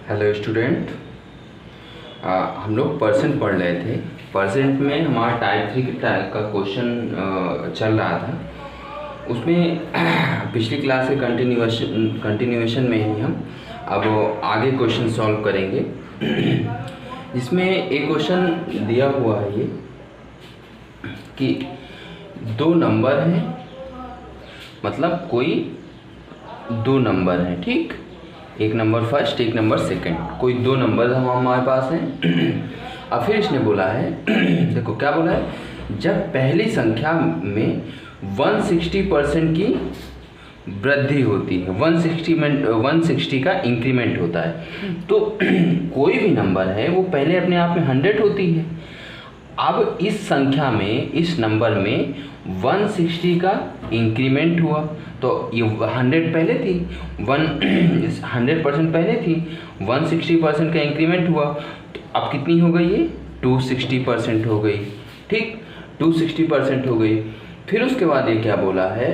Hello student. हम लोग percent पढ़ रहे थे। परसेंट में हमारा टाइप 3 का क्वेश्चन चल रहा था। उसमें पिछली क्लास के कंटिन्यूएशन में ही हम अब आगे क्वेश्चन सॉल्व करेंगे। इसमें एक क्वेश्चन दिया हुआ है ये कि दो नंबर हैं, मतलब कोई दो नंबर हैं, ठीक, एक नंबर फर्स्ट एक नंबर सेकंड, कोई दो नंबर हमारे पास हैं। अब फिर इसने बोला है देखो क्या बोला है, जब पहली संख्या में 160% की वृद्धि होती है, 160 का इंक्रीमेंट होता है, तो कोई भी नंबर है वो पहले अपने आप में 100 होती है। अब इस संख्या में, इस नंबर में 160 का इंक्रीमेंट हुआ, तो ये 100 पहले थी, 100% पहले थी, 160% का इंक्रीमेंट हुआ, तो अब कितनी हो गई ये 260% हो गई, ठीक, 260% हो गई। फिर उसके बाद ये क्या बोला है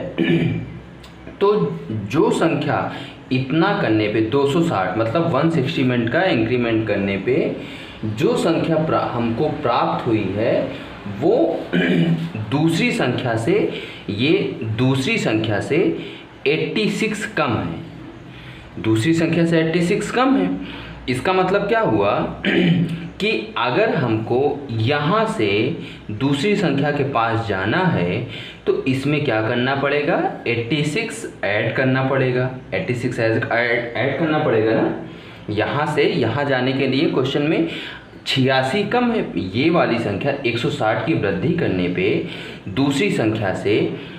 तो जो संख्या इतना करने पे 260 मतलब 160 का इंक्रीमेंट करने पे जो संख्या हमको प्राप्त हुई है वो दूसरी संख्या से, ये दूसरी संख्या से 86 कम है, दूसरी संख्या से 86 कम है। इसका मतलब क्या हुआ कि अगर हमको यहाँ से दूसरी संख्या के पास जाना है तो इसमें क्या करना पड़ेगा, 86 ऐड करना पड़ेगा, 86 ऐड करना पड़ेगा ना। यहाँ से यहाँ जाने के लिए क्वेश्चन में 86 कम है, ये वाली संख्या 160 की वृद्धि करने पे दूसरी संख्या से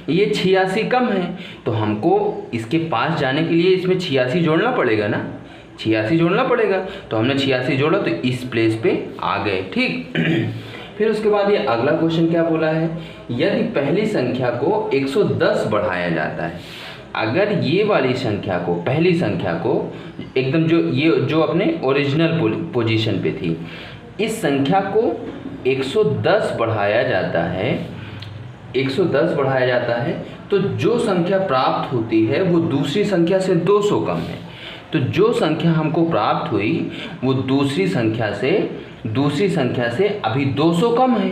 ये 86 कम है, तो हमको इसके पास जाने के लिए इसमें 86 जोड़ना पड़ेगा ना, 86 जोड़ना पड़ेगा। तो हमने 86 जोड़ा तो इस प्लेस पे आ गए, ठीक। फिर उसके बाद ये अगला क्वेश्चन क्या बोला है, यदि पहली संख्या को 110 बढ़ाया जाता है, अगर ये वाली संख्या को, पहली संख्या को एकदम जो अपने ओरिजिनल पोजीशन पे थी, इस संख्या को 110 बढ़ाया जाता है, 110 बढ़ाया जाता है, तो जो संख्या प्राप्त होती है वो दूसरी संख्या से 200 कम है। तो जो संख्या हमको प्राप्त हुई वो दूसरी संख्या से अभी 200 कम है,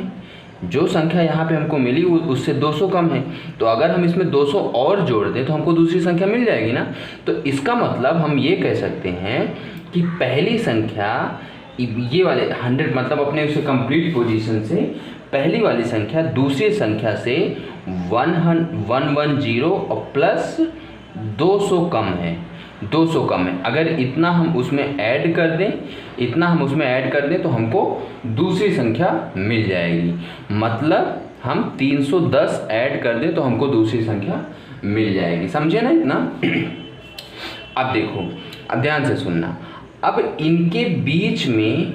जो संख्या यहाँ पे हमको मिली उससे 200 कम है। तो अगर हम इसमें 200 और जोड़ दें तो हमको दूसरी संख्या मिल जाएगी ना। तो इसका मतलब हम ये कह सकते हैं कि पहली संख्या, ये वाले 100 मतलब अपने उसे कंप्लीट पोजीशन से पहली वाली संख्या दूसरी संख्या से 110 और प्लस 200 कम है, 200 कम है। अगर इतना हम उसमें ऐड कर दें, तो हमको दूसरी संख्या मिल जाएगी। मतलब हम 310 ऐड कर दें तो हमको दूसरी संख्या मिल जाएगी, समझे ना इतना। अब देखो, अब ध्यान से सुनना, अब इनके बीच में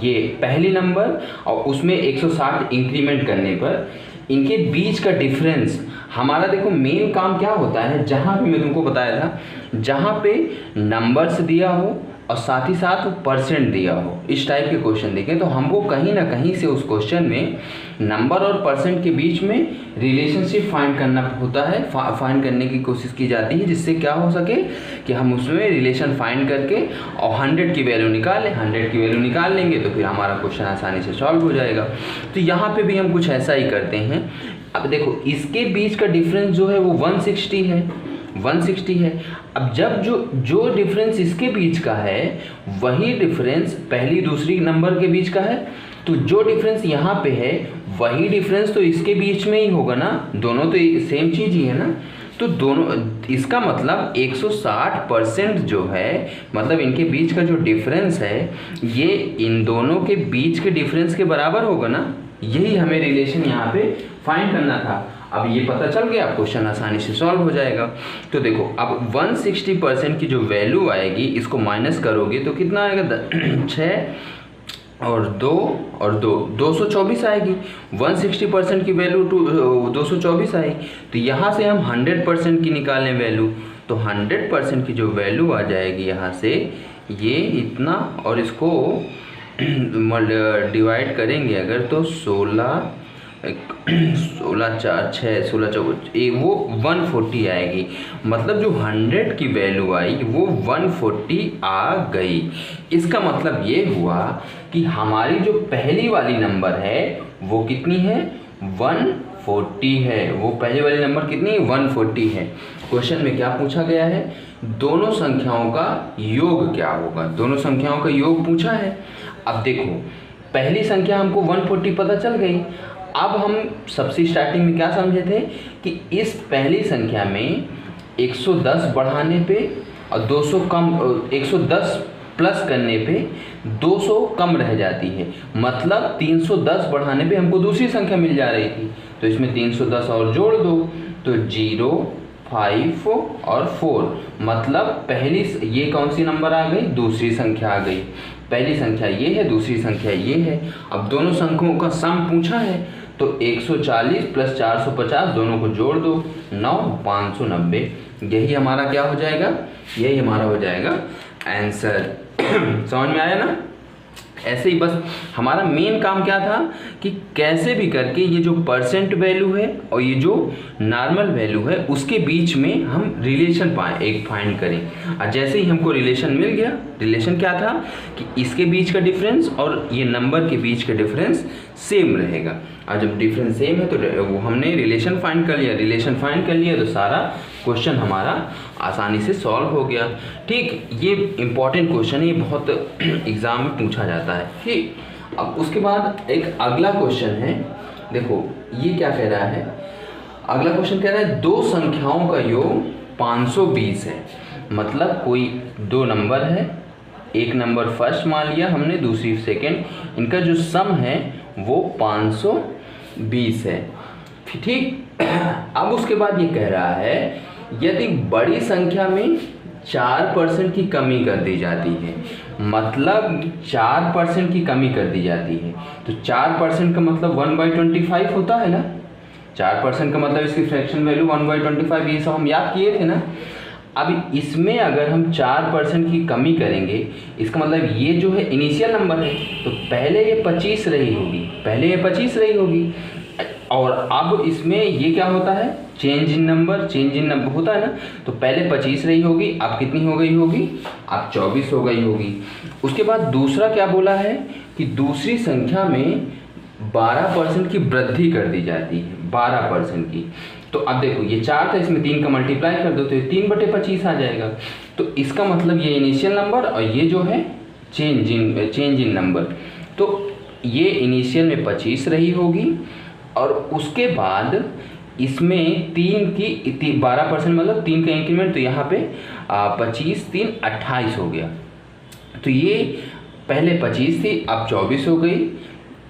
ये पहली नंबर और उसमें 160 इंक्रीमेंट करने पर इनके बीच का डिफरेंस, हमारा देखो मेन काम क्या होता है, जहाँ भी मैं तुमको बताया था, जहाँ पे नंबर्स दिया हो और साथ ही साथ परसेंट दिया हो, इस टाइप के क्वेश्चन देखें तो हमको कहीं ना कहीं से उस क्वेश्चन में नंबर और परसेंट के बीच में रिलेशनशिप फाइंड करना होता है, फाइंड करने की कोशिश की जाती है, जिससे क्या हो सके कि हम उसमें रिलेशन फाइंड करके और 100 की वैल्यू निकाल लें। 100 की वैल्यू निकाल लेंगे तो फिर हमारा क्वेश्चन आसानी से सॉल्व हो जाएगा। तो यहाँ पे भी हम कुछ ऐसा ही करते हैं। अब देखो इसके बीच का डिफरेंस जो है वो 160 है, 160 है। अब जब जो डिफरेंस इसके बीच का है वही डिफरेंस पहली दूसरी नंबर के बीच का है, तो जो डिफरेंस यहाँ पे है वही डिफरेंस तो इसके बीच में ही होगा ना, दोनों तो सेम चीज़ ही है ना। तो दोनों, इसका मतलब 160% जो है, मतलब इनके बीच का जो डिफरेंस है ये इन दोनों के बीच के डिफरेंस के बराबर होगा ना। यही हमें रिलेशन यहाँ पे फाइंड करना था। अब ये पता चल गया, क्वेश्चन आसानी से सॉल्व हो जाएगा। तो देखो अब 160% की जो वैल्यू आएगी, इसको माइनस करोगे तो कितना आएगा, 6 और 2 और 2, 224 आएगी। 160% की वैल्यू 224 आई, तो यहाँ से हम 100% की निकालें वैल्यू, तो 100% की जो वैल्यू आ जाएगी यहाँ से ये इतना, और इसको डिवाइड करेंगे अगर तो 16 16 4 6 16 4 वो 140 आएगी। मतलब जो 100 की वैल्यू आई वो 140 आ गई। इसका मतलब ये हुआ कि हमारी जो पहली वाली नंबर है वो कितनी है, 140 है। वो पहले वाली नंबर कितनी है, 140 है। क्वेश्चन में क्या पूछा गया है, दोनों संख्याओं का योग क्या होगा, दोनों संख्याओं का योग पूछा है। अब देखो पहली संख्या हमको 140 पता चल गई। अब हम सबसे स्टार्टिंग में क्या समझे थे कि इस पहली संख्या में 110 बढ़ाने पे और 200 कम, 110 प्लस करने पे 200 कम रह जाती है। मतलब 310 बढ़ाने पे हमको दूसरी संख्या मिल जा रही थी, तो इसमें 310 और जोड़ दो तो 0 5 और 4। मतलब पहली, ये कौन सी नंबर आ गई, दूसरी संख्या आ गई। पहली संख्या ये है, दूसरी संख्या ये है। अब दोनों संख्याओं का सम पूछा है तो 140 प्लस 450 दोनों को जोड़ दो 9 590। यही हमारा क्या हो जाएगा, यही हमारा हो जाएगा आंसर। समझ में आया ना। ऐसे ही बस हमारा मेन काम क्या था कि कैसे भी करके ये जो परसेंट वैल्यू है और ये जो नॉर्मल वैल्यू है उसके बीच में हम रिलेशन पाएँ, एक फाइंड करें। और जैसे ही हमको रिलेशन मिल गया, रिलेशन क्या था कि इसके बीच का डिफरेंस और ये नंबर के बीच का डिफरेंस सेम रहेगा। और जब डिफरेंस सेम है तो वो हमने रिलेशन फाइंड कर लिया, रिलेशन फाइंड कर लिया तो सारा क्वेश्चन हमारा आसानी से सॉल्व हो गया। ठीक, ये इंपॉर्टेंट क्वेश्चन है, ये बहुत एग्जाम में पूछा जाता है। ठीक, अब उसके बाद एक अगला क्वेश्चन है, देखो ये क्या कह रहा है। अगला क्वेश्चन कह रहा है दो संख्याओं का योग 520 है। मतलब कोई दो नंबर है, एक नंबर फर्स्ट मान लिया हमने, दूसरी सेकंड, इनका जो सम है वो 520 है। ठीक, अब उसके बाद ये कह रहा है यदि बड़ी संख्या में 4% की कमी कर दी जाती है, मतलब 4% की कमी कर दी जाती है, तो 4% का मतलब 1/25 होता है ना। 4% का मतलब इसकी फ्रैक्शन वैल्यू 1/25, ये सब हम याद किए थे ना। अब इसमें अगर हम 4% की कमी करेंगे, इसका मतलब ये जो है इनिशियल नंबर है, तो पहले ये 25 रही होगी, पहले ये 25 रही होगी। और अब इसमें ये क्या होता है, change in number, change in number होता है ना। तो पहले 25 रही होगी, अब कितनी हो गई होगी, अब 24 हो गई होगी। उसके बाद दूसरा क्या बोला है कि दूसरी संख्या में 12% की वृद्धि कर दी जाती है, 12% की। तो अब देखो ये 4 था, इसमें 3 का मल्टीप्लाई कर दो तो ये 3/25 आ जाएगा। तो इसका मतलब ये इनिशियल नंबर और ये जो है चेंज इन नंबर। तो ये इनिशियल में 25 रही होगी और उसके बाद इसमें 12% मतलब 3 का इंक्रीमेंट, तो यहाँ पे 25 3 28 हो गया। तो ये पहले 25 थी, अब 24 हो गई।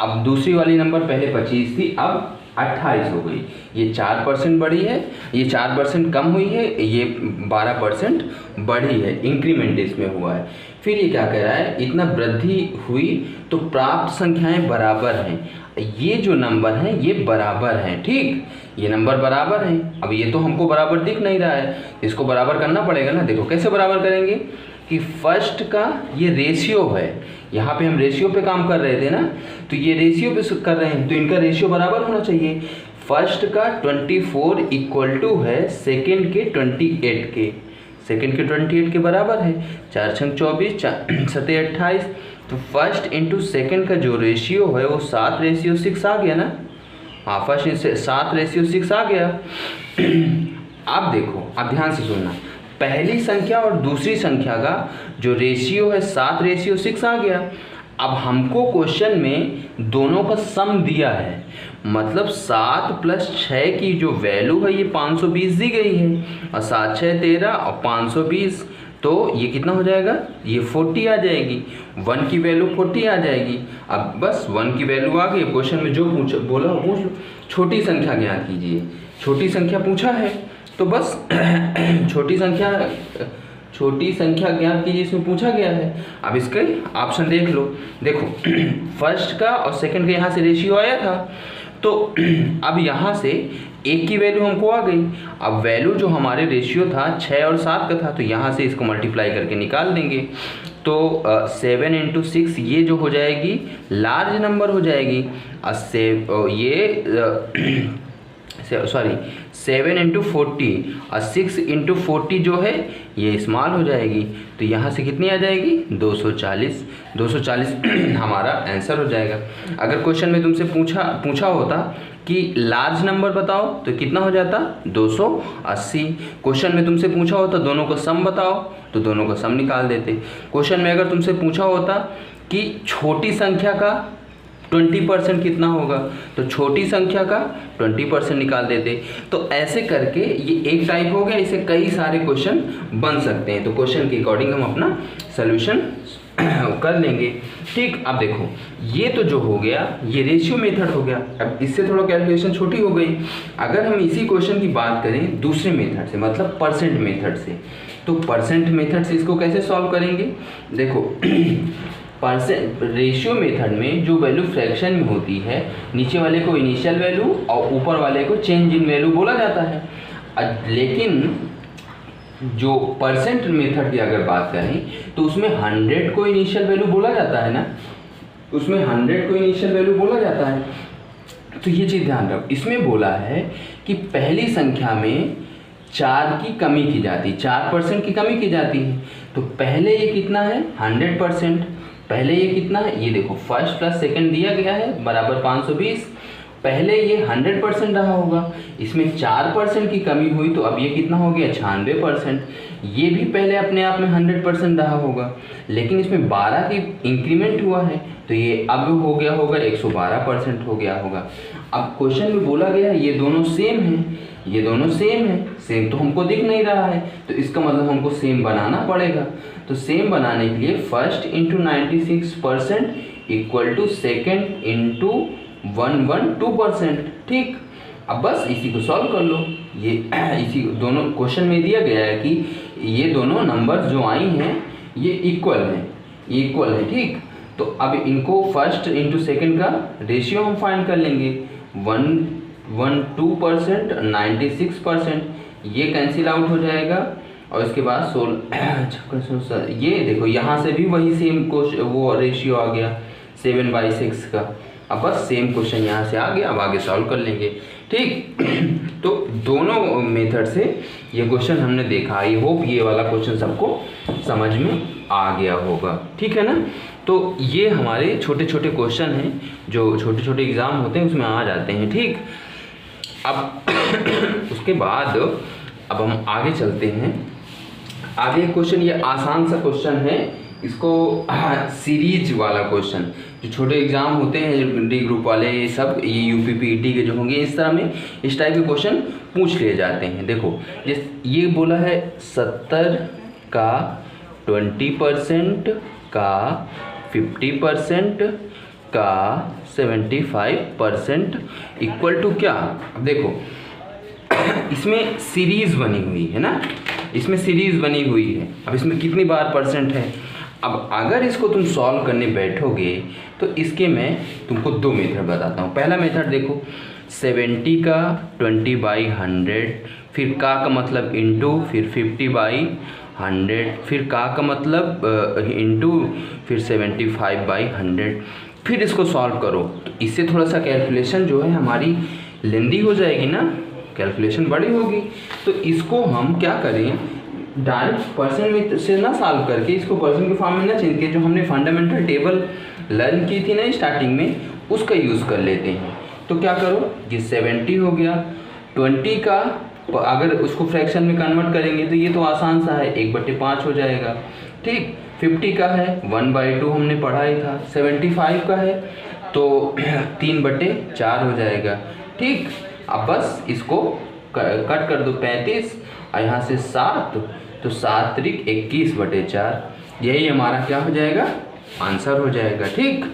अब दूसरी वाली नंबर पहले 25 थी, अब 28 हो गई। ये 4% बढ़ी है, ये 4% कम हुई है, ये 12% बढ़ी है, इंक्रीमेंट इसमें हुआ है। फिर ये क्या कह रहा है, इतना वृद्धि हुई तो प्राप्त संख्याएं बराबर हैं। ये जो नंबर हैं ये बराबर हैं। ठीक, ये नंबर बराबर हैं। अब ये तो हमको बराबर दिख नहीं रहा है, इसको बराबर करना पड़ेगा ना। देखो कैसे बराबर करेंगे कि फर्स्ट का ये रेशियो है, यहाँ पे हम रेशियो पे काम कर रहे थे ना, तो ये रेशियो पे कर रहे हैं तो इनका रेशियो बराबर होना चाहिए। फर्स्ट का 24 इक्वल टू है सेकंड के 28 के, सेकंड के 28 के बराबर है। 4 छंग 24, 7 28, तो फर्स्ट इंटू सेकंड का जो रेशियो है वो 7:6 आ गया ना। हाँ, फर्स्ट से 7:6 आ गया। अब देखो, अब ध्यान से सुनना, पहली संख्या और दूसरी संख्या का जो रेशियो है 7:6 आ गया। अब हमको क्वेश्चन में दोनों का सम दिया है, मतलब 7 + 6 की जो वैल्यू है ये 520 दी गई है, और 7 6 13 और 520, तो ये कितना हो जाएगा, ये 40 आ जाएगी। 1 की वैल्यू 40 आ जाएगी। अब बस 1 की वैल्यू आ गई। क्वेश्चन में जो बोला पूछ लो, छोटी संख्या ज्ञात कीजिए। छोटी संख्या पूछा है तो बस छोटी संख्या ज्ञात कीजिए, इसमें पूछा गया है। अब इसके ऑप्शन देख लो। देखो फर्स्ट का और सेकंड का यहाँ से रेशियो आया था, तो अब यहाँ से 1 की वैल्यू हमको आ गई। अब वैल्यू जो हमारे रेशियो था 6 और 7 का था, तो यहाँ से इसको मल्टीप्लाई करके निकाल देंगे। तो 7 इंटू 6 ये जो हो जाएगी लार्ज नंबर हो जाएगी। ये सॉरी 7 इंटू 40 और 6 इंटू 40 जो है ये स्मॉल हो जाएगी। तो यहाँ से कितनी आ जाएगी 240। 240 हमारा आंसर हो जाएगा। अगर क्वेश्चन में तुमसे पूछा होता कि लार्ज नंबर बताओ तो कितना हो जाता 280। क्वेश्चन में तुमसे पूछा होता दोनों को सम बताओ तो दोनों को सम निकाल देते। क्वेश्चन में अगर तुमसे पूछा होता कि छोटी संख्या का 20% कितना होगा तो छोटी संख्या का 20% निकाल देते। तो ऐसे करके ये एक टाइप हो गया, इसे कई सारे क्वेश्चन बन सकते हैं। तो क्वेश्चन के अकॉर्डिंग हम अपना सोल्यूशन कर लेंगे। ठीक, अब देखो ये तो जो हो गया ये रेशियो मेथड हो गया। अब इससे थोड़ा कैलकुलेशन छोटी हो गई। अगर हम इसी क्वेश्चन की बात करें दूसरे मेथड से, मतलब परसेंट मेथड से, तो परसेंट मेथड से इसको कैसे सॉल्व करेंगे। देखो परसेंट रेशियो मेथड में जो वैल्यू फ्रैक्शन में होती है, नीचे वाले को इनिशियल वैल्यू और ऊपर वाले को चेंज इन वैल्यू बोला जाता है। लेकिन जो परसेंट मेथड की अगर बात करें तो उसमें 100 को इनिशियल वैल्यू बोला जाता है ना, उसमें 100 को इनिशियल वैल्यू बोला जाता है। तो ये चीज़ ध्यान रखो, इसमें बोला है कि पहली संख्या में 4 की कमी की जाती है, 4% की कमी की जाती है। तो पहले ये कितना है 100%, पहले ये कितना है, ये देखो फर्स्ट प्लस सेकंड दिया गया है बराबर 520। पहले ये 100% रहा होगा, इसमें 4% की कमी हुई तो अब ये कितना हो गया 96%। ये भी पहले अपने आप में 100% रहा होगा, लेकिन इसमें 12 की इंक्रीमेंट हुआ है तो ये अब हो गया होगा 112% हो गया होगा। अब क्वेश्चन में बोला गया ये दोनों सेम हैं, ये दोनों सेम है, सेम तो हमको दिख नहीं रहा है, तो इसका मतलब हमको सेम बनाना पड़ेगा। तो सेम बनाने के लिए first into 96% equal to second into 112%। ठीक, अब बस इसी को सॉल्व कर लो। ये इसी दोनों क्वेश्चन में दिया गया है कि ये दोनों नंबर जो आई हैं ये इक्वल हैं, ये इक्वल है। ठीक, तो अब इनको फर्स्ट इंटू सेकेंड का रेशियो हम फाइंड कर लेंगे। 112%, 96%, ये कैंसिल आउट हो जाएगा और इसके बाद 16 ये देखो यहाँ से भी वही सेम वो रेशियो आ गया 7/6 का। अब बस सेम क्वेश्चन यहाँ से आ गया, अब आगे सॉल्व कर लेंगे। ठीक, तो दोनों मेथड से ये क्वेश्चन हमने देखा। आई होप ये वाला क्वेश्चन सबको समझ में आ गया होगा। ठीक है ना। तो ये हमारे छोटे छोटे क्वेश्चन हैं जो छोटे छोटे एग्ज़ाम होते हैं उसमें आ जाते हैं। ठीक, अब उसके बाद अब हम आगे चलते हैं। आगे क्वेश्चन ये आसान सा क्वेश्चन है, इसको सीरीज वाला क्वेश्चन जो छोटे एग्जाम होते हैं डी ग्रुप वाले सब, ये यूपी पीटी के जो होंगे इस तरह में इस टाइप के क्वेश्चन पूछ लिए जाते हैं। देखो ये बोला है 70 का 20% का 50% का 75% इक्वल टू क्या। अब देखो इसमें सीरीज बनी हुई है ना, इसमें सीरीज बनी हुई है। अब इसमें कितनी बार परसेंट है। अब अगर इसको तुम सॉल्व करने बैठोगे तो इसके मैं तुमको दो मेथड बताता हूँ। पहला मेथड देखो 70 का 20/100, फिर का मतलब इंटू, फिर 50/100, फिर का मतलब इंटू, फिर 75/100, फिर इसको सॉल्व करो। तो इससे थोड़ा सा कैलकुलेशन जो है हमारी लेंदी हो जाएगी ना, कैलकुलेशन बड़ी होगी। तो इसको हम क्या करें, डायरेक्ट परसेंट में से ना सॉल्व करके इसको परसेंट के फॉर्म में ना चेंज करके जो हमने फंडामेंटल टेबल लर्न की थी ना स्टार्टिंग में उसका यूज़ कर लेते हैं। तो क्या करो, ये 70 हो गया, 20 का अगर उसको फ्रैक्शन में कन्वर्ट करेंगे तो ये तो आसान सा है, 1/5 हो जाएगा। ठीक, 50 का है 1/2 हमने पढ़ा ही था, 75 का है तो 3/4 हो जाएगा। ठीक, अब बस इसको कट कर दो 35 और यहाँ से 7, तो 7 त्रिक 21/4, यही हमारा क्या हो जाएगा, आंसर हो जाएगा। ठीक,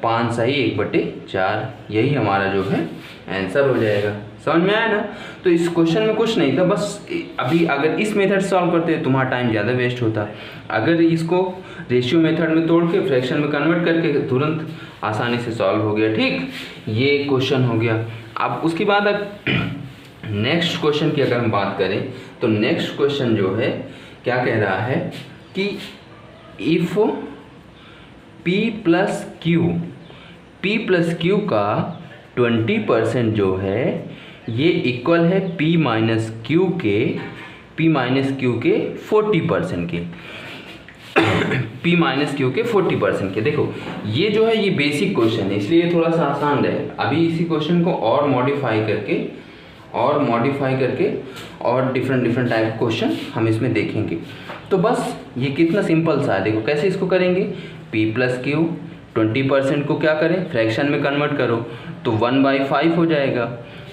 5 सही 1/4, यही हमारा जो है आंसर हो जाएगा। समझ में आया ना। तो इस क्वेश्चन में कुछ नहीं था, बस अभी अगर इस मेथड से सॉल्व करते हैं तुम्हारा टाइम ज़्यादा वेस्ट होता है। अगर इसको रेशियो मेथड में तोड़ के फ्रैक्शन में कन्वर्ट करके तुरंत आसानी से सॉल्व हो गया। ठीक, ये क्वेश्चन हो गया। अब उसके बाद नेक्स्ट क्वेश्चन की अगर हम बात करें तो नेक्स्ट क्वेश्चन जो है क्या कह रहा है कि इफ P प्लस क्यू का 20% जो है ये इक्वल है P माइनस क्यू के 40% के। P माइनस क्यू के 40% के। देखो ये जो है ये बेसिक क्वेश्चन है, इसलिए थोड़ा सा आसान है। अभी इसी क्वेश्चन को और मॉडिफाई करके और डिफरेंट टाइप क्वेश्चन हम इसमें देखेंगे। तो बस ये कितना सिंपल सा है। देखो कैसे इसको करेंगे, P प्लस क्यू 20% को क्या करें, फ्रैक्शन में कन्वर्ट करो तो 1/5 हो जाएगा,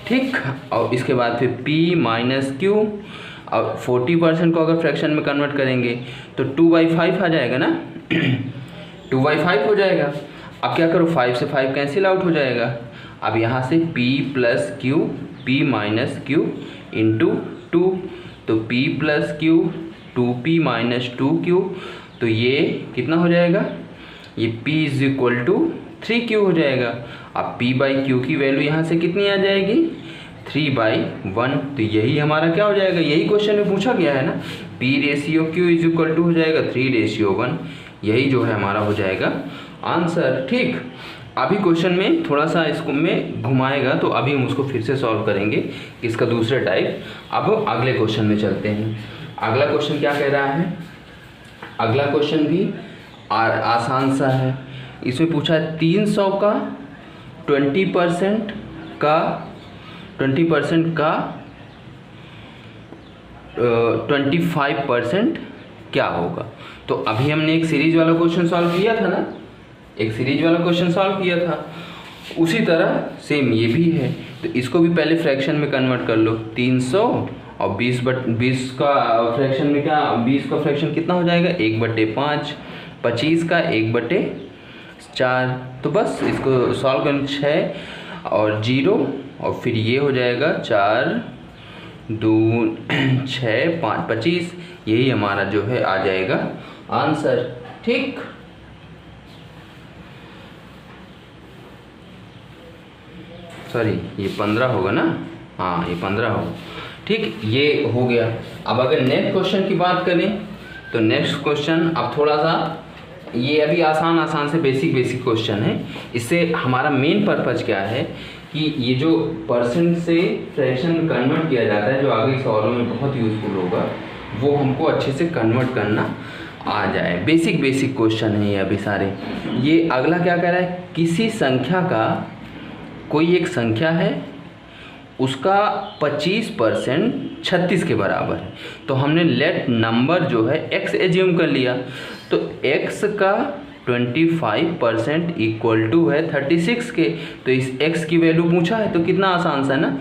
ठीक। और इसके बाद फिर P माइनस क्यू और 40% को अगर फ्रैक्शन में कन्वर्ट करेंगे तो 2/5 आ जाएगा ना 2/5 हो जाएगा। अब क्या करो, 5 से 5 कैंसिल आउट हो जाएगा। अब यहाँ से P plus Q P minus Q into 2, तो P plus Q 2P minus 2Q, तो ये कितना हो जाएगा, ये P is equal to 3Q हो जाएगा। अब P बाई क्यू की वैल्यू यहाँ से कितनी आ जाएगी, 3/1। तो यही हमारा क्या हो जाएगा, यही क्वेश्चन में पूछा गया है ना, P ratio Q is equal to हो जाएगा 3:1। यही जो है हमारा हो जाएगा आंसर, ठीक। अभी क्वेश्चन में थोड़ा सा इसको में घुमाएगा तो अभी हम उसको फिर से सॉल्व करेंगे इसका दूसरा टाइप। अब अगले क्वेश्चन में चलते हैं। अगला क्वेश्चन क्या कह रहा है, अगला क्वेश्चन भी आसान सा है। इसमें पूछा है 300 का 20% का 25% क्या होगा। तो अभी हमने एक सीरीज वाला क्वेश्चन सॉल्व किया था ना, उसी तरह सेम ये भी है। तो इसको भी पहले फ्रैक्शन में कन्वर्ट कर लो, 300 और 20 का फ्रैक्शन में क्या, 20 का फ्रैक्शन कितना हो जाएगा, 1/5, 25 का 1/4। तो बस इसको सॉल्व करना 6 और 0 और फिर ये हो जाएगा 4 2 6 5 25। यही हमारा जो है आ जाएगा आंसर, ठीक। सॉरी ये 15 होगा ना, हाँ ये 15 होगा, ठीक। ये हो गया। अब अगर नेक्स्ट क्वेश्चन की बात करें तो नेक्स्ट क्वेश्चन अब थोड़ा सा ये अभी आसान से बेसिक क्वेश्चन है। इससे हमारा मेन पर्पज क्या है कि ये जो परसेंट से फ्रैक्शन में कन्वर्ट किया जाता है, जो आगे सवालों में बहुत यूजफुल होगा, वो हमको अच्छे से कन्वर्ट करना आ जाए। बेसिक क्वेश्चन है ये अभी सारे। ये अगला क्या कह रहा है, किसी संख्या का, कोई एक संख्या है उसका 25% 36 के बराबर है। तो हमने लेट नंबर जो है x एज्यूम कर लिया, तो x का 25% इक्वल टू है 36 के। तो इस x की वैल्यू पूछा है तो कितना आसान सा है ना,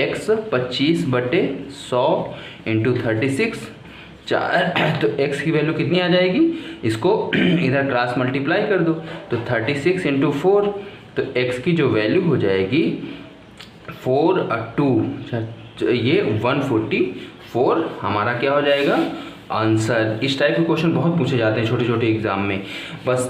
x 25/100 इंटू 36 4। तो x की वैल्यू कितनी आ जाएगी, इसको इधर क्रॉस मल्टीप्लाई कर दो तो 36 इंटू 4, तो x की जो वैल्यू हो जाएगी 4 और 2 ये 144 हमारा क्या हो जाएगा आंसर। इस टाइप के क्वेश्चन बहुत पूछे जाते हैं छोटे एग्जाम में। बस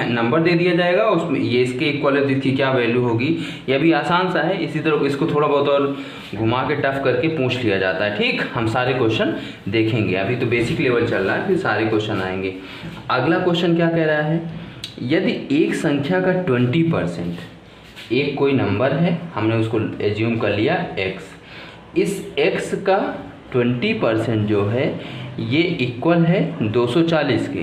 नंबर दे दिया जाएगा, उसमें ये इसके इक्वल की क्या वैल्यू होगी। ये भी आसान सा है, इसी तरह इसको थोड़ा बहुत और घुमा के टफ करके पूछ लिया जाता है, ठीक। हम सारे क्वेश्चन देखेंगे, अभी तो बेसिक लेवल चल रहा है, फिर सारे क्वेश्चन आएंगे। अगला क्वेश्चन क्या कह रहा है, यदि एक संख्या का 20%, एक कोई नंबर है, हमने उसको एज्यूम कर लिया x, इस x का 20% जो है ये इक्वल है 240 के,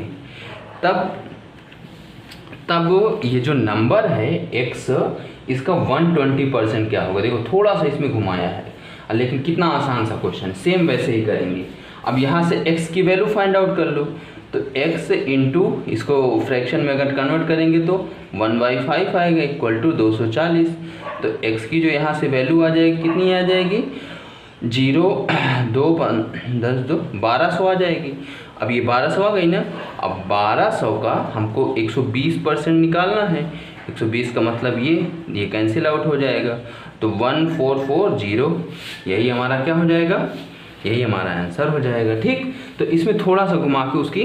तब ये जो नंबर है x, इसका 120% क्या होगा। देखो थोड़ा सा इसमें घुमाया है, लेकिन कितना आसान सा क्वेश्चन, सेम वैसे ही करेंगे। अब यहाँ से x की वैल्यू फाइंड आउट कर लो, तो x इंटू इसको फ्रैक्शन में अगर कन्वर्ट करेंगे तो 1/5 आएगा इक्वल टू 240। तो x की जो यहाँ से वैल्यू आ जाएगी कितनी आ जाएगी, 0 2 10 2 1200 आ जाएगी। अब ये 1200 आ गई ना, अब 1200 का हमको 120% निकालना है। 120 का मतलब ये कैंसिल आउट हो जाएगा, तो 1440 यही हमारा क्या हो जाएगा, यही हमारा आंसर हो जाएगा, ठीक। तो इसमें थोड़ा सा घुमा के उसकी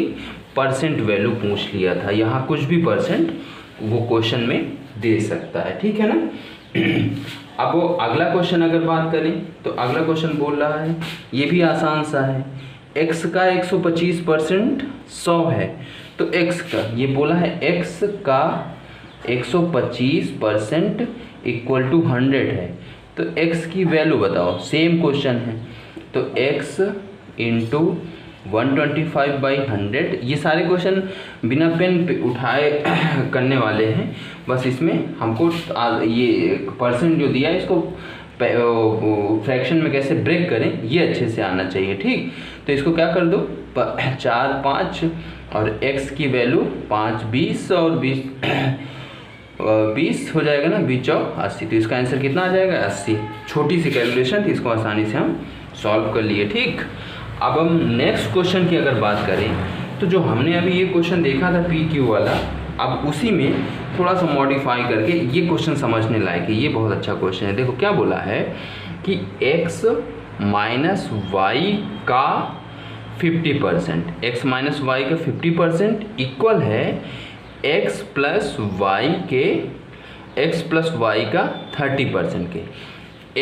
परसेंट वैल्यू पूछ लिया था, यहाँ कुछ भी परसेंट वो क्वेश्चन में दे सकता है, ठीक है ना। अब वो अगला क्वेश्चन अगर बात करें तो अगला क्वेश्चन बोल रहा है, ये भी आसान सा है, x का 125% 100 है, तो x का ये बोला है x का 125% इक्वल टू 100 है, तो x की वैल्यू बताओ। सेम क्वेश्चन है, तो x इंटू 125/100। ये सारे क्वेश्चन बिना पेन पे उठाए करने वाले हैं, बस इसमें हमको ये परसेंट जो दिया है इसको फ्रैक्शन में कैसे ब्रेक करें ये अच्छे से आना चाहिए। ठीक, तो इसको क्या कर दो 4 5 और x की वैल्यू 5 20 और 20 हो जाएगा ना, 20 और 80, तो इसका आंसर कितना आ जाएगा 80। छोटी सी कैलकुलेशन थी, इसको आसानी से हम सॉल्व कर लिए। ठीक, अब हम नेक्स्ट क्वेश्चन की अगर बात करें तो जो हमने अभी ये क्वेश्चन देखा था PQ वाला, अब उसी में थोड़ा सा मॉडिफाई करके ये क्वेश्चन समझने लायक है। ये बहुत अच्छा क्वेश्चन है। देखो क्या बोला है कि x माइनस वाई का 50%, x माइनस वाई का 50% इक्वल है x प्लस वाई का 30% के।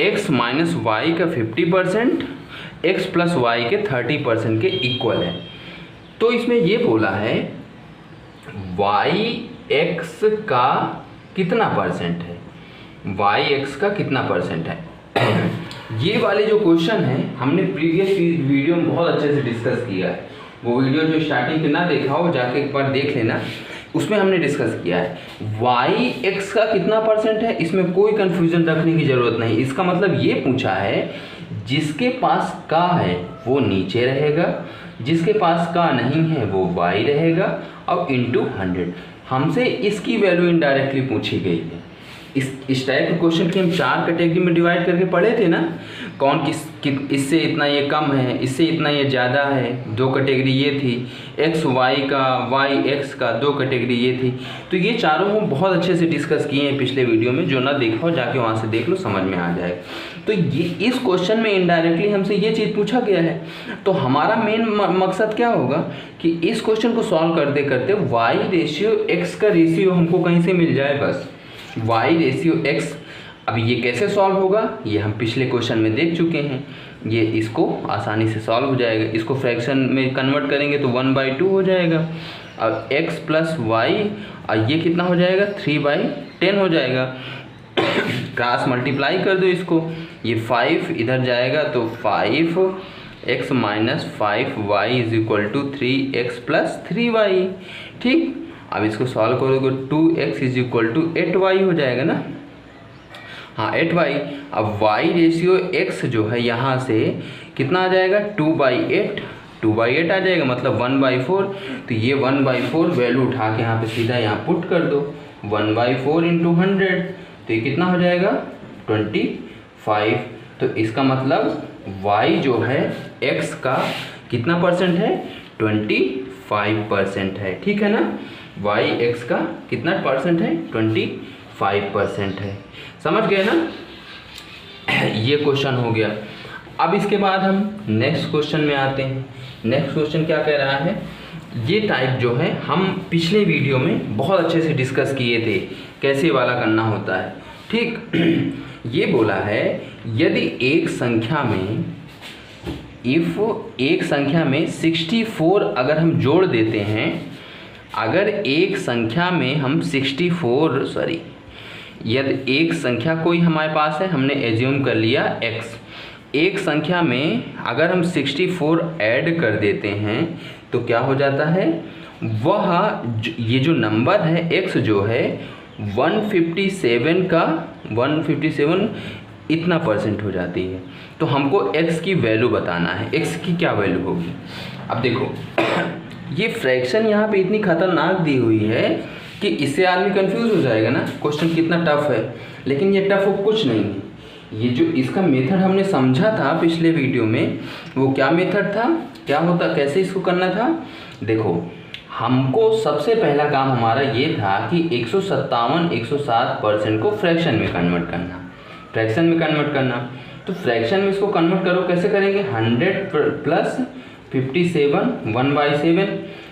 x माइनस वाई का 50% x प्लस वाई के 30% के इक्वल है। तो इसमें ये बोला है y x का कितना परसेंट है, y x का कितना परसेंट है। ये वाले जो क्वेश्चन है हमने प्रीवियस वीडियो में बहुत अच्छे से डिस्कस किया है। वो वीडियो जो स्टार्टिंग के ना देखा हो जाके एक बार देख लेना, उसमें हमने डिस्कस किया है। y x का कितना परसेंट है, इसमें कोई कंफ्यूजन रखने की ज़रूरत नहीं। इसका मतलब ये पूछा है जिसके पास का है वो नीचे रहेगा, जिसके पास का नहीं है वो y रहेगा और इंटू 100। हमसे इसकी वैल्यू इनडायरेक्टली पूछी गई है। इस टाइप के क्वेश्चन की हम 4 कैटेगरी में डिवाइड करके पढ़े थे ना, कौन इससे इतना ये कम है, इससे इतना ये ज़्यादा है। 2 कैटेगरी ये थी, x y का, y x का 2 कैटेगरी ये थी। तो ये चारों हम बहुत अच्छे से डिस्कस किए हैं पिछले वीडियो में। जो ना देखा हो जाके वहाँ से देख लो, समझ में आ जाएगा। तो ये इस क्वेश्चन में इनडायरेक्टली हमसे ये चीज़ पूछा गया है। तो हमारा मेन मकसद क्या होगा कि इस क्वेश्चन को सॉल्व करते करते y रेशियो x का रेशियो हमको कहीं से मिल जाए, बस y रेशियो x। अब ये कैसे सॉल्व होगा ये हम पिछले क्वेश्चन में देख चुके हैं। ये इसको आसानी से सॉल्व हो जाएगा। इसको फ्रैक्शन में कन्वर्ट करेंगे तो 1/2 हो जाएगा। अब x प्लस वाई और ये कितना हो जाएगा 3/10 हो जाएगा। क्रॉस मल्टीप्लाई कर दो इसको, ये 5 इधर जाएगा तो 5x minus 5y is equal to 3x plus 3y। ठीक, अब इसको सॉल्व करोगे 2x is equal to 8y हो जाएगा ना, हाँ 8y। अब y रेशियो x जो है यहाँ से कितना आ जाएगा 2/8 आ जाएगा, मतलब 1/4। तो ये 1/4 वैल्यू उठा के यहाँ पे सीधा यहाँ पुट कर दो, 1/4 इंटू 100, तो ये कितना हो जाएगा 25। तो इसका मतलब y जो है x का कितना परसेंट है 25% है। ठीक है ना, y x का कितना परसेंट है 25% है। समझ गए ना, ये क्वेश्चन हो गया। अब इसके बाद हम नेक्स्ट क्वेश्चन में आते हैं। नेक्स्ट क्वेश्चन क्या कह रहा है, ये टाइप जो है हम पिछले वीडियो में बहुत अच्छे से डिस्कस किए थे कैसे वाला करना होता है। ठीक, ये बोला है यदि एक संख्या में 64 अगर हम जोड़ देते हैं, अगर एक संख्या में हम 64 यदि एक संख्या कोई हमारे पास है, हमने एज्यूम कर लिया x, एक संख्या में अगर हम 64 ऐड कर देते हैं तो क्या हो जाता है, ये जो नंबर है x जो है 157 इतना परसेंट हो जाती है। तो हमको x की वैल्यू बताना है, x की क्या वैल्यू होगी। अब देखो ये फ्रैक्शन यहाँ पे इतनी खतरनाक दी हुई है कि इससे आदमी कंफ्यूज हो जाएगा ना, क्वेश्चन कितना टफ है। लेकिन ये टफ हो कुछ नहीं है, ये जो इसका मेथड हमने समझा था पिछले वीडियो में, वो क्या मेथड था, क्या होता, कैसे इसको करना था। देखो हमको सबसे पहला काम हमारा ये था कि 157-107% को फ्रैक्शन में कन्वर्ट करना। तो फ्रैक्शन में इसको कन्वर्ट करो, कैसे करेंगे 100 प्लस 57 1/7।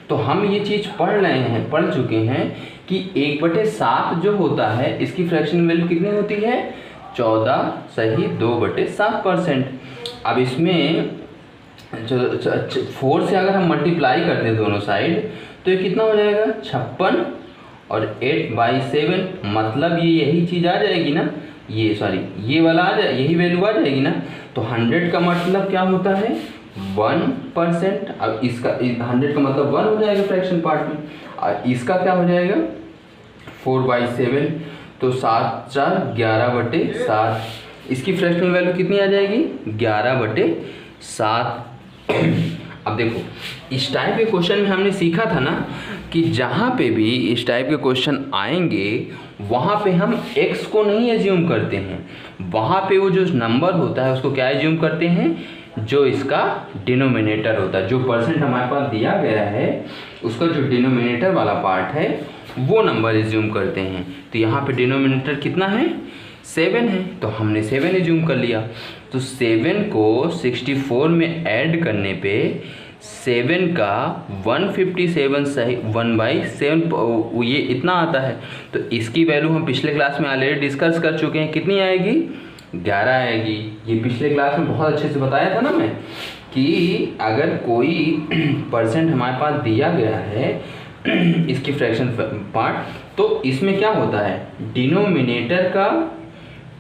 तो हम ये चीज़ पढ़ चुके हैं कि 1/7 जो होता है इसकी फ्रैक्शन वैल्यू कितनी होती है 14(2/7%। अब इसमें 4 से अगर हम मल्टीप्लाई कर दें दोनों साइड तो ये कितना हो जाएगा 56 और 8/7, मतलब ये यही चीज़ आ जाएगी ना, ये सॉरी ये वाला आ जाए, यही वैल्यू आ जाएगी ना। तो 100 का मतलब क्या होता है 1%। अब इसका 100 का मतलब 1 हो जाएगा फ्रैक्शन पार्ट में, और इसका क्या हो जाएगा 4/7, तो 7×4 11/7। इसकी फ्रैक्शनल वैल्यू कितनी आ जाएगी 11/7। अब देखो इस टाइप के क्वेश्चन में हमने सीखा था ना कि जहाँ पे भी इस टाइप के क्वेश्चन आएंगे वहाँ पे हम x को नहीं एज्यूम करते हैं, वहाँ पे वो जो नंबर होता है उसको क्या एज्यूम करते हैं, जो इसका डिनोमिनेटर होता है, जो परसेंट हमारे पास दिया गया है उसका जो डिनोमिनेटर वाला पार्ट है वो नंबर एज्यूम करते हैं। तो यहाँ पे डिनोमिनेटर कितना है 7 है, तो हमने 7 एज्यूम कर लिया। तो 7 को 64 में ऐड करने पे 7 का 157 सही 1/7 ये इतना आता है। तो इसकी वैल्यू हम पिछले क्लास में ऑलरेडी डिस्कस कर चुके हैं, कितनी आएगी 11 आएगी। ये पिछले क्लास में बहुत अच्छे से बताया था ना मैं कि अगर कोई परसेंट हमारे पास दिया गया है इसकी फ्रैक्शन पार्ट, तो इसमें क्या होता है डिनोमिनेटर का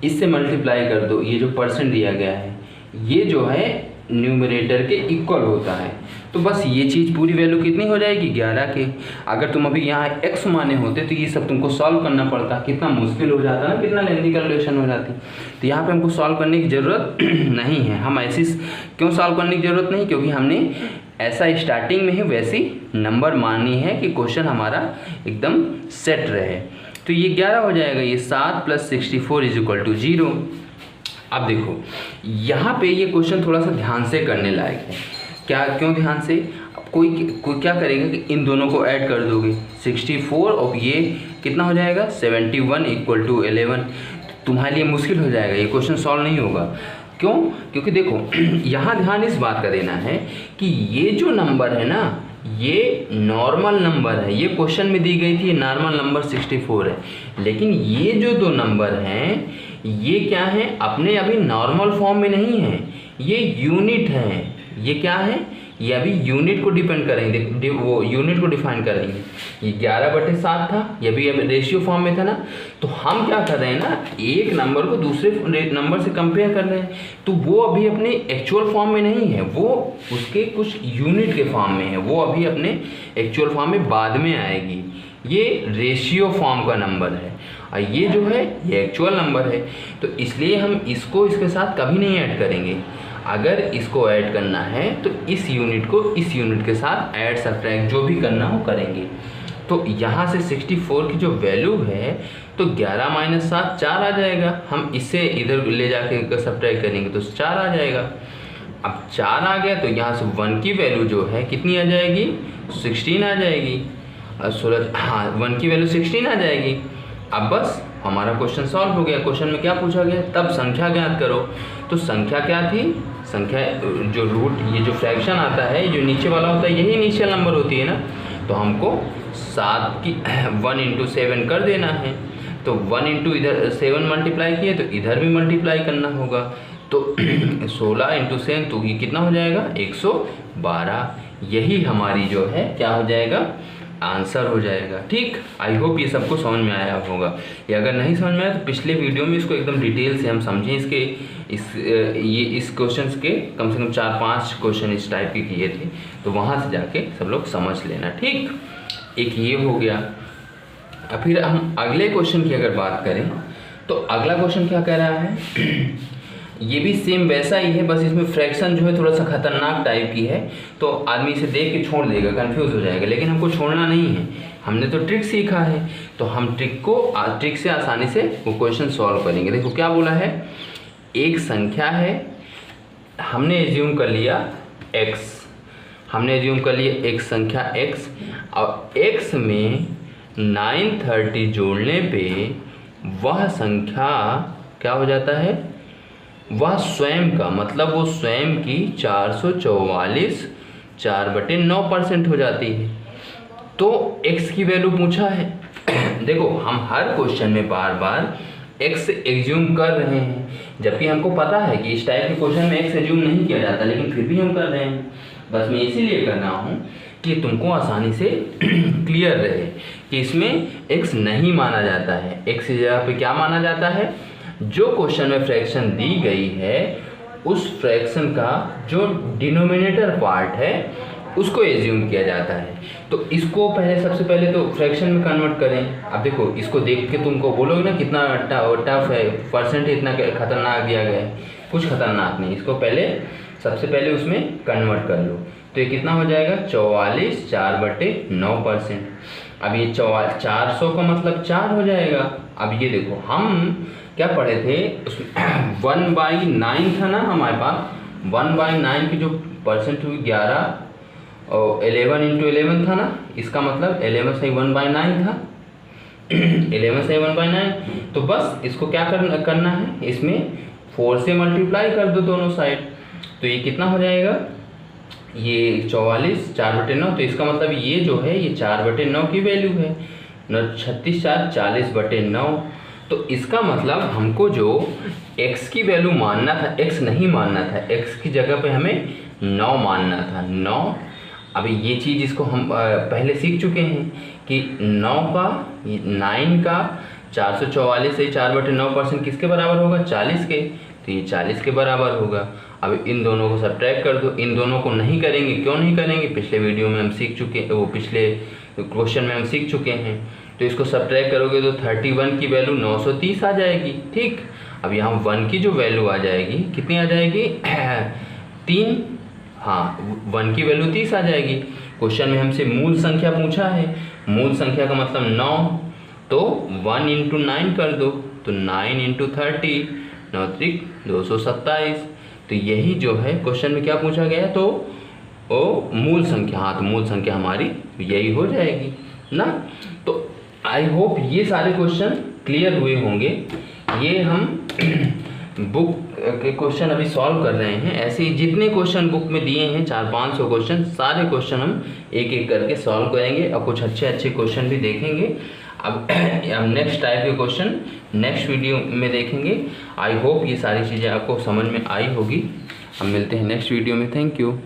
इससे मल्टीप्लाई कर दो, ये जो परसेंट दिया गया है ये जो है न्यूमरेटर के इक्वल होता है। तो बस ये चीज़ पूरी वैल्यू कितनी हो जाएगी 11 के। अगर तुम अभी यहाँ x माने होते तो ये सब तुमको सॉल्व करना पड़ता, कितना मुश्किल हो जाता ना, कितना लेंदी कैलकुलेशन हो जाती। तो यहाँ पे हमको सॉल्व करने की ज़रूरत नहीं है। हम ऐसी क्यों सॉल्व करने की ज़रूरत नहीं, क्योंकि हमने ऐसा स्टार्टिंग में ही वैसी नंबर मानी है कि क्वेश्चन हमारा एकदम सेट रहे। तो ये 11 हो जाएगा, ये 7 + 64 = 0। अब देखो यहाँ पे ये क्वेश्चन थोड़ा सा ध्यान से करने लायक है। क्या क्यों ध्यान से, कोई क्या करेगा कि इन दोनों को ऐड कर दोगे 64 और ये कितना हो जाएगा 71 = 11। तुम्हारे लिए मुश्किल हो जाएगा, ये क्वेश्चन सॉल्व नहीं होगा। क्यों, क्योंकि देखो यहाँ ध्यान इस बात का देना है कि ये जो नंबर है ना ये नॉर्मल नंबर है, ये क्वेश्चन में दी गई थी, ये नॉर्मल नंबर 64 है। लेकिन ये जो दो नंबर हैं ये क्या है, अपने अभी नॉर्मल फॉर्म में नहीं है, ये यूनिट है। ये क्या है, ये अभी यूनिट को डिपेंड करेंगे, वो यूनिट को डिफाइन करेंगे। ये 11/7 था, ये भी अभी रेशियो फॉर्म में था ना। तो हम क्या कर रहे हैं ना, एक नंबर को दूसरे नंबर से कंपेयर कर रहे हैं, तो वो अभी अपने एक्चुअल फॉर्म में नहीं है, वो उसके कुछ यूनिट के फॉर्म में है, वो अभी अपने एक्चुअल फॉर्म में बाद में आएगी। ये रेशियो फॉर्म का नंबर है और ये जो है ये एक्चुअल नंबर है। तो इसलिए हम इसको इसके साथ कभी नहीं ऐड करेंगे। अगर इसको ऐड करना है तो इस यूनिट को इस यूनिट के साथ ऐड सब्ट्रैक्ट जो भी करना हो करेंगे। तो यहाँ से 64 की जो वैल्यू है तो 11 - 7 4 आ जाएगा। हम इससे इधर ले जाके सब्ट्रैक्ट करेंगे तो 4 आ जाएगा। अब 4 आ गया तो यहाँ से 1 की वैल्यू जो है कितनी आ जाएगी 16 आ जाएगी। 16 हाँ 1 की वैल्यू 16 आ जाएगी। अब बस हमारा क्वेश्चन सॉल्व हो गया। क्वेश्चन में क्या पूछा गया, तब संख्या ज्ञात करो। तो संख्या क्या थी, संख्या जो रूट ये जो फ्रैक्शन आता है जो नीचे वाला होता है यही इनिशियल नंबर होती है ना। तो हमको 7 की 1 × 7 कर देना है। तो 1 × इधर 7 मल्टीप्लाई किए तो इधर भी मल्टीप्लाई करना होगा। तो 16 × 7 तो ये कितना हो जाएगा 112। यही हमारी जो है क्या हो जाएगा आंसर हो जाएगा। ठीक, आई होप ये सबको समझ में आया होगा। या अगर नहीं समझ में आया तो पिछले वीडियो में इसको एकदम डिटेल से हम समझें। इसके इस क्वेश्चंस के कम से कम 4-5 क्वेश्चन इस टाइप के किए थे, तो वहाँ से जाके सब लोग समझ लेना। ठीक, एक ये हो गया। अब फिर हम अगले क्वेश्चन की अगर बात करें तो अगला क्वेश्चन क्या कह रहा है ये भी सेम वैसा ही है, बस इसमें फ्रैक्शन जो है थोड़ा सा खतरनाक टाइप की है। तो आदमी इसे देख के छोड़ देगा, कंफ्यूज हो जाएगा। लेकिन हमको छोड़ना नहीं है, हमने तो ट्रिक सीखा है तो हम ट्रिक से आसानी से वो क्वेश्चन सॉल्व करेंगे। देखो क्या बोला है, एक संख्या है, हमने एज्यूम कर लिया x, हमने एज्यूम कर लिया एक संख्या x और x में 930 जोड़ने पे वह संख्या क्या हो जाता है, वह स्वयं का मतलब वो स्वयं की 444 4/9% हो जाती है। तो x की वैल्यू पूछा है। देखो हम हर क्वेश्चन में बार बार x एज्यूम कर रहे हैं, जबकि हमको पता है कि इस टाइप के क्वेश्चन में x एज्यूम नहीं किया जाता, लेकिन फिर भी हम कर रहे हैं। बस मैं इसीलिए कर रहा हूँ कि तुमको आसानी से क्लियर रहे कि इसमें x नहीं माना जाता है। x की जगह पे क्या माना जाता है, जो क्वेश्चन में फ्रैक्शन दी गई है उस फ्रैक्शन का जो डिनोमिनेटर पार्ट है उसको एज्यूम किया जाता है। तो इसको सबसे पहले तो फ्रैक्शन में कन्वर्ट करें। अब देखो, इसको देख के तुमको बोलोगे ना कितना टफ है, परसेंट इतना खतरनाक दिया गया है, कुछ खतरनाक नहीं। इसको सबसे पहले उसमें कन्वर्ट कर लो। तो ये कितना हो जाएगा, 44 4/9%। अब ये 400 का मतलब 4 हो जाएगा। अब ये देखो, हम क्या पढ़े थे उसमें 1/9 था ना हमारे पास। 1/9 की जो परसेंट हुई 11 और 11 × 11 था ना, इसका मतलब 11 सही 1/9 था। 11 सही 1/9। तो बस इसको क्या करना है, इसमें 4 से मल्टीप्लाई कर दो दोनों साइड। तो ये कितना हो जाएगा, ये 44 4/9। तो इसका मतलब ये जो है ये 4/9 की वैल्यू है। 36 4 40/9। तो इसका मतलब हमको जो x की वैल्यू मानना था, x नहीं मानना था, x की जगह पे हमें 9 मानना था, 9। अभी ये चीज़ इसको हम पहले सीख चुके हैं कि 9 का 444 से 4/9% किसके बराबर होगा, 40 के। तो ये 40 के बराबर होगा। अब इन दोनों को सब्ट्रैक्ट कर दो। इन दोनों को नहीं करेंगे, क्यों नहीं करेंगे, पिछले वीडियो में हम सीख चुके, वो पिछले क्वेश्चन में हम सीख चुके हैं। तो इसको सब्ट्रैक्ट करोगे तो 31 की वैल्यू 930 आ जाएगी। ठीक, अब यहाँ 1 की जो वैल्यू आ जाएगी कितनी आ जाएगी 3। हाँ, 1 की वैल्यू 30 आ जाएगी। क्वेश्चन में हमसे मूल संख्या पूछा है, मूल संख्या का मतलब 9। तो 1 × 9 कर दो, तो 9 × 30 9 त्रिक 227। तो यही जो है क्वेश्चन में क्या पूछा गया, तो वो मूल संख्या। हाँ, तो मूल संख्या हमारी यही हो जाएगी ना। तो आई होप ये सारे क्वेश्चन क्लियर हुए होंगे। ये हम बुक के क्वेश्चन अभी सॉल्व कर रहे हैं। ऐसे ही जितने क्वेश्चन बुक में दिए हैं 400-500 क्वेश्चन, सारे क्वेश्चन हम एक एक करके सॉल्व करेंगे और कुछ अच्छे क्वेश्चन भी देखेंगे। अब नेक्स्ट टाइप के क्वेश्चन नेक्स्ट वीडियो में देखेंगे। आई होप ये सारी चीज़ें आपको समझ में आई होगी। हम मिलते हैं नेक्स्ट वीडियो में। Thank you.